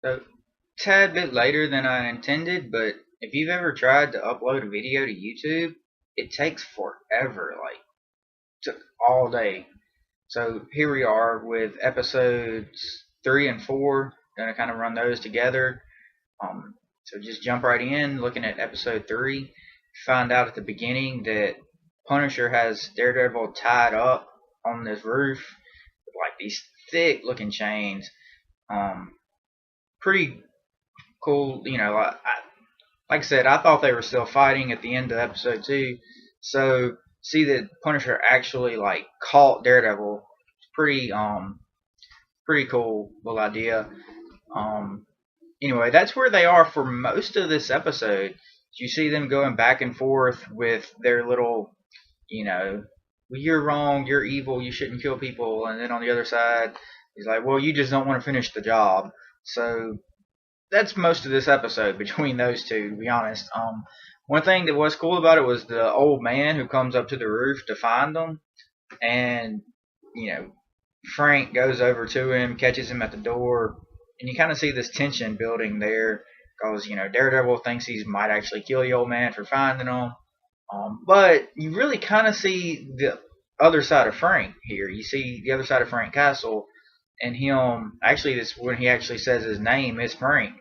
So, tad bit later than I intended, but if you've ever tried to upload a video to YouTube, it takes forever. Like, took all day. So here we are with episodes 3 and 4. Gonna kind of run those together. So just jump right in, looking at episode 3. Find out at the beginning that Punisher has Daredevil tied up on this roof with like these thick looking chains. Um, Pretty cool, like I said, I thought they were still fighting at the end of episode 2. So see that Punisher actually like caught Daredevil. It's pretty cool little idea. Um, anyway, that's where they are for most of this episode. You see them going back and forth with their little, well, you're wrong, you're evil, you shouldn't kill people, and then on the other side, he's like, well, you just don't want to finish the job. So that's most of this episode between those two, to be honest. One thing that was cool about it was the old man who comes up to the roof to find them, and you know Frank goes over to him, catches him at the door, and you kind of see this tension building there because Daredevil thinks he might actually kill the old man for finding him, but you really kind of see the other side of Frank here. You see the other side of Frank Castle, and him actually this when he actually says his name is Frank,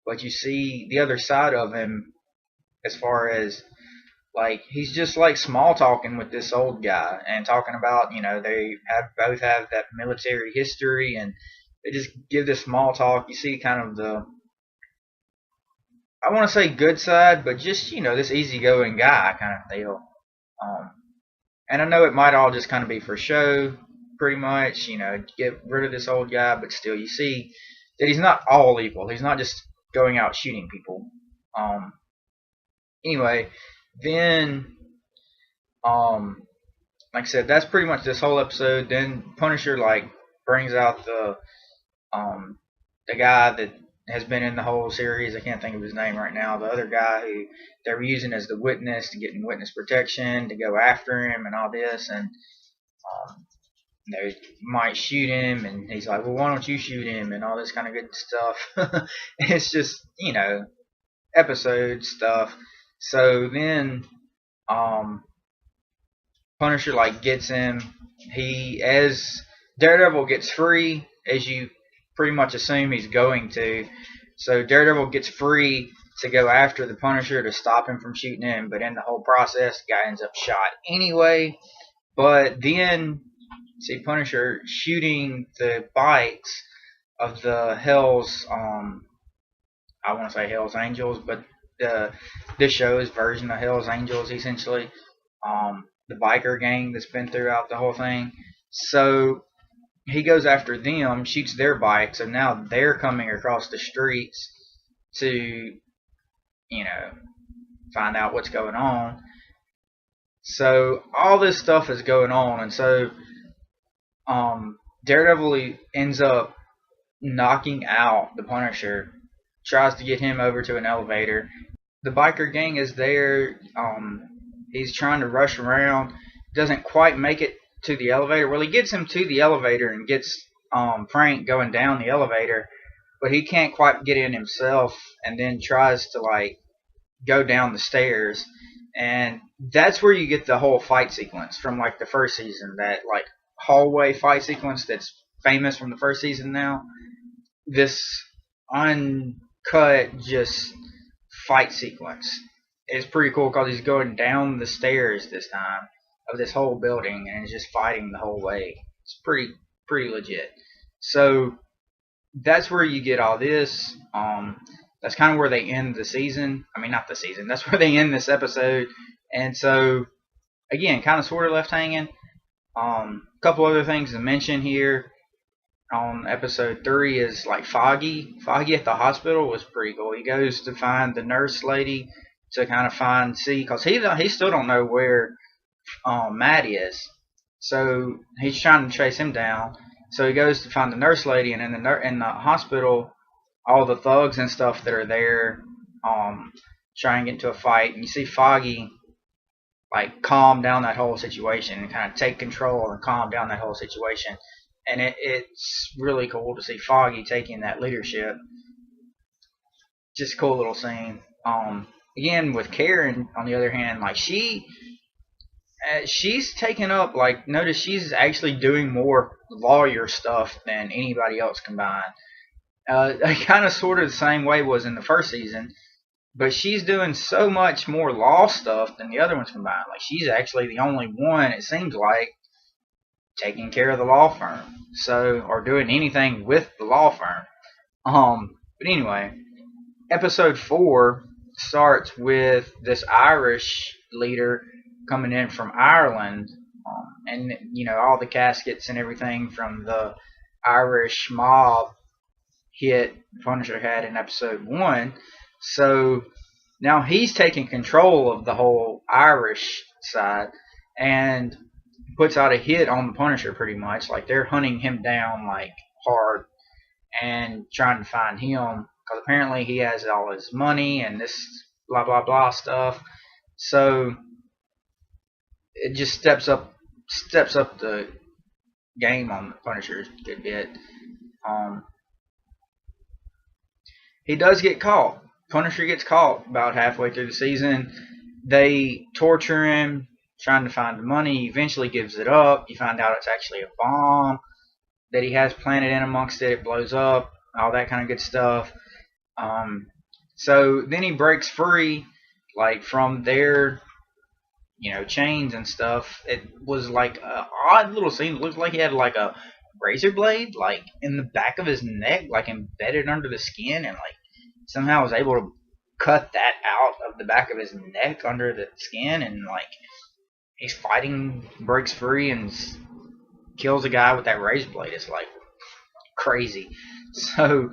but you see the other side of him as far as like he's just like small talking with this old guy and talking about they both have that military history, and they just give this small talk. You see kind of the, I want to say good side, but just this easygoing guy kind of deal. Um, and I know it might all just kind of be for show, pretty much. Get rid of this old guy, but still you see that he's not all evil. He's not just going out shooting people. Anyway, then like I said, that's pretty much this whole episode. Then Punisher like brings out the guy that has been in the whole series. I can't think of his name right now. The other guy who they were using as the witness to get in witness protection to go after him and all this, and they might shoot him, and he's like, "Well, why don't you shoot him?" and all this kind of good stuff. It's just episode stuff. So then Punisher like gets him. As Daredevil gets free, as you pretty much assume he's going to. So Daredevil gets free to go after the Punisher to stop him from shooting him, but in the whole process, the guy ends up shot anyway. But then see Punisher shooting the bikes of the Hell's I want to say Hell's Angels, but this show's version of Hell's Angels, essentially. The biker gang that's been throughout the whole thing. So he goes after them, shoots their bikes, and now they're coming across the streets to, find out what's going on. So all this stuff is going on, and so Daredevil ends up knocking out the Punisher, tries to get him over to an elevator. The biker gang is there. He's trying to rush around, doesn't quite make it to the elevator. Well, he gets him to the elevator and gets Frank going down the elevator, but he can't quite get in himself, and then tries to like go down the stairs, and that's where you get the whole fight sequence from like the first season, that like hallway fight sequence that's famous from the first season. Now this uncut just fight sequence is pretty cool because he's going down the stairs this time of this whole building and is just fighting the whole way. It's pretty legit. So that's where you get all this. That's kind of where they end the season. I mean, not the season. That's where they end this episode. And so again, kind of sort of left hanging. A couple other things to mention here on episode 3 is like Foggy. Foggy at the hospital was pretty cool. He goes to find the nurse lady to kind of see, because he still don't know where Matt is. So he's trying to chase him down. So he goes to find the nurse lady, and in the hospital, all the thugs and stuff that are there try and get into a fight. And you see Foggy like calm down that whole situation and kind of take control and calm down that whole situation. And it's really cool to see Foggy taking that leadership. just a cool little scene. Again with Karen, on the other hand, like she's taken up, like, notice she's actually doing more lawyer stuff than anybody else combined. Kind of sort of the same way was in the first season, but she's doing so much more law stuff than the other ones combined. Like, she's actually the only one, it seems like, taking care of the law firm, so, or doing anything with the law firm. But anyway, episode 4 starts with this Irish leader coming in from Ireland, and all the caskets and everything from the Irish mob hit Punisher had in episode 1. So now he's taking control of the whole Irish side and puts out a hit on the Punisher pretty much. Like, they're hunting him down like hard and trying to find him because apparently he has all his money and this blah blah blah stuff. So it just steps up the game on the Punisher a good bit. He does get caught. Punisher gets caught about halfway through the season. They torture him, trying to find the money. He eventually gives it up. You find out it's actually a bomb that he has planted in amongst it. It blows up, all that kind of good stuff. So then he breaks free, like, from their chains and stuff. It was like a odd little scene. It looked like he had like a razor blade like in the back of his neck, like embedded under the skin, and like somehow was able to cut that out of the back of his neck under the skin, and like he's fighting, breaks free, and kills a guy with that razor blade. It's like crazy. So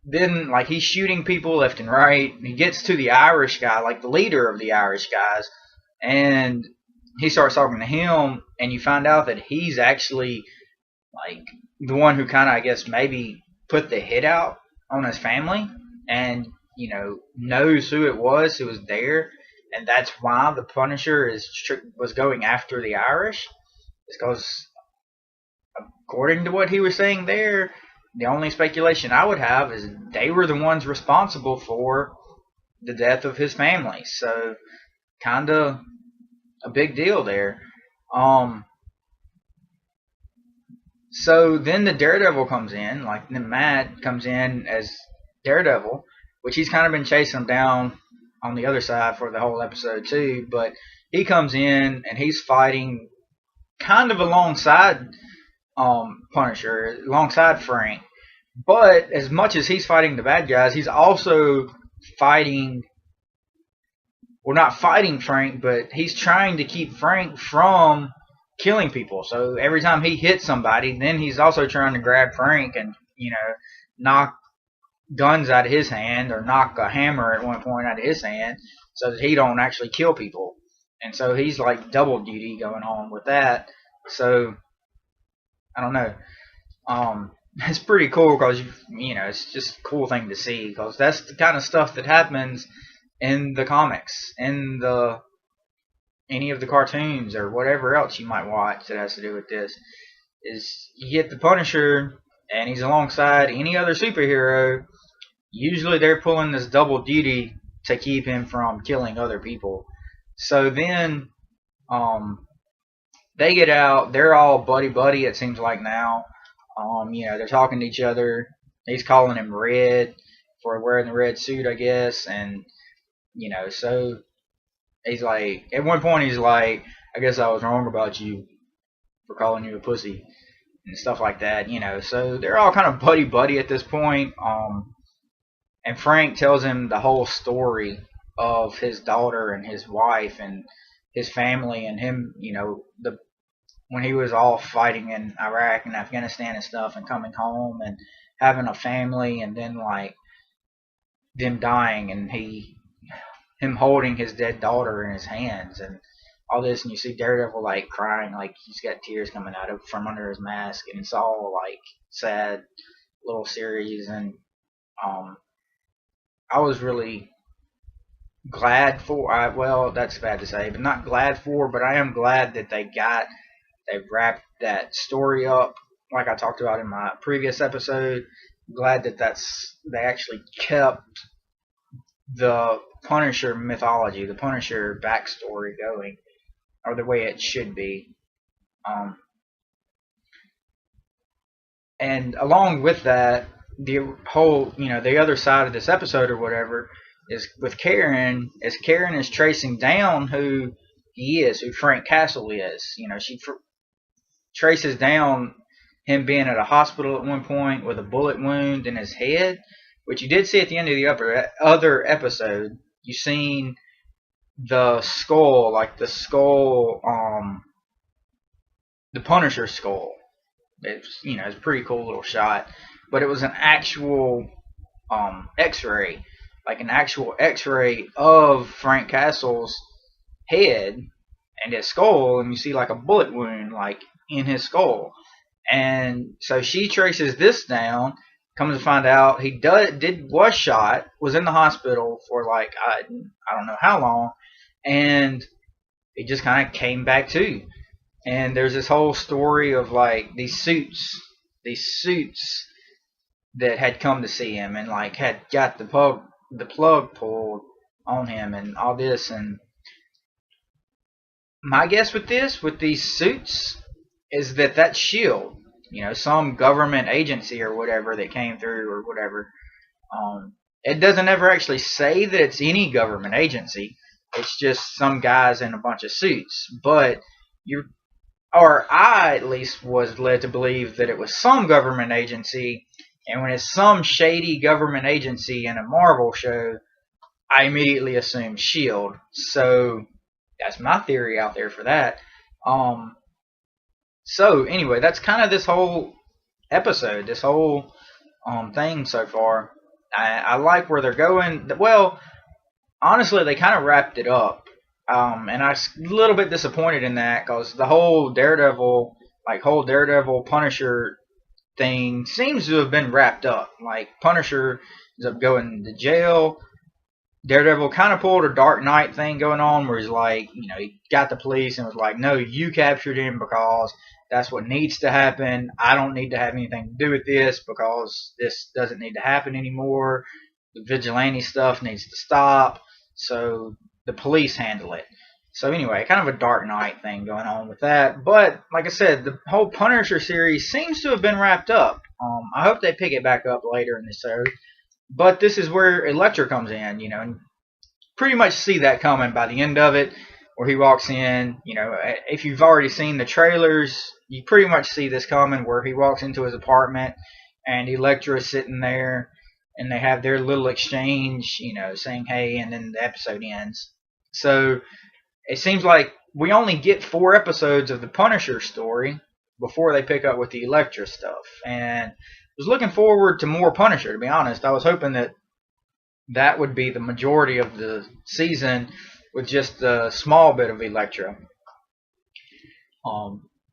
then, like, he's shooting people left and right. He gets to the Irish guy, like the leader of the Irish guys, and he starts talking to him, and you find out that he's actually like the one who kind of, I guess, maybe put the hit out on his family, and knows who it was who was there, and that's why the Punisher was going after the Irish. It's because, according to what he was saying there, the only speculation I would have is they were the ones responsible for the death of his family. So, kind of a big deal there. So then the Daredevil comes in, like, then Matt comes in as Daredevil, which he's kind of been chasing him down on the other side for the whole episode too, but he comes in and he's fighting kind of alongside Punisher, alongside Frank. But as much as he's fighting the bad guys, he's also fighting, well, not fighting Frank, but he's trying to keep Frank from killing people. So every time he hits somebody, then he's also trying to grab Frank and, knock guns out of his hand, or knock a hammer at one point out of his hand, so that he don't actually kill people. And so he's like double duty going on with that. So I don't know. It's pretty cool because it's just a cool thing to see, because that's the kind of stuff that happens in the comics, in any of the cartoons or whatever else you might watch that has to do with this. Is you get the Punisher and he's alongside any other superhero. Usually they're pulling this double duty to keep him from killing other people. So then they get out. They're all buddy-buddy, it seems like now. They're talking to each other. He's calling him Red for wearing the red suit, I guess. And, so he's like, at one point he's like, I guess I was wrong about you for calling you a pussy and stuff like that, So they're all kind of buddy-buddy at this point. And Frank tells him the whole story of his daughter and his wife and his family and him, when he was all fighting in Iraq and Afghanistan and stuff, and coming home and having a family, and then like them dying, and him holding his dead daughter in his hands and all this, and you see Daredevil like crying, like he's got tears coming out from under his mask, and it's all like sad little series. And I was really glad for, well, that's bad to say, but not glad for, but I am glad that they wrapped that story up, like I talked about in my previous episode. Glad that they actually kept the Punisher mythology, the Punisher backstory going, or the way it should be. Um, and along with that, the whole, the other side of this episode or whatever is with Karen, as Karen is tracing down who he is, who Frank Castle is. She traces down him being at a hospital at one point with a bullet wound in his head, which you did see at the end of the other episode. You seen the skull, like the skull, the Punisher skull. It's a pretty cool little shot, but it was an actual X-ray, like an actual X-ray of Frank Castle's head and his skull, and you see like a bullet wound like in his skull. And so she traces this down. Comes to find out he was shot, was in the hospital for like I don't know how long, and he just kind of came back to. And there's this whole story of like these suits that had come to see him and like had got the plug pulled on him and all this. And my guess with these suits is that that's S.H.I.E.L.D., some government agency or whatever that came through or whatever. It doesn't ever actually say that it's any government agency. It's just some guys in a bunch of suits. But I at least was led to believe that it was some government agency, and when it's some shady government agency in a Marvel show, I immediately assume S.H.I.E.L.D. So that's my theory out there for that. So anyway, that's kind of this whole episode, this whole thing so far. I like where they're going. Well, honestly, they kind of wrapped it up. And I was a little bit disappointed in that because the whole Daredevil Punisher thing seems to have been wrapped up. Like Punisher ends up going to jail. Daredevil kind of pulled a Dark Knight thing going on where he's like, he got the police and was like, no, you captured him because that's what needs to happen. I don't need to have anything to do with this because this doesn't need to happen anymore. The vigilante stuff needs to stop. So the police handle it. So anyway, kind of a Dark Knight thing going on with that. But like I said, the whole Punisher series seems to have been wrapped up. I hope they pick it back up later in the show. But this is where Elektra comes in, and pretty much see that coming by the end of it, where he walks in. If you've already seen the trailers, you pretty much see this coming, where he walks into his apartment and Elektra is sitting there, and they have their little exchange, saying hey, and then the episode ends. So it seems like we only get 4 episodes of the Punisher story before they pick up with the Elektra stuff, and was looking forward to more Punisher, to be honest. I was hoping that would be the majority of the season with just a small bit of Elektra.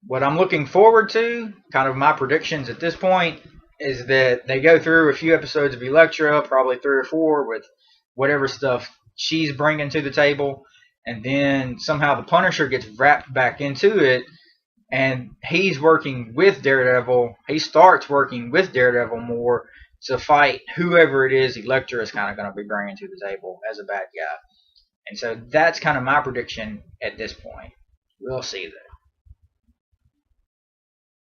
What I'm looking forward to, kind of my predictions at this point, is that they go through a few episodes of Elektra, probably 3 or 4, with whatever stuff she's bringing to the table, and then somehow the Punisher gets wrapped back into it, and he's working with Daredevil. He starts working with Daredevil more to fight whoever it is Elektra is kind of going to be bringing to the table as a bad guy. And so that's kind of my prediction at this point. We'll see, though.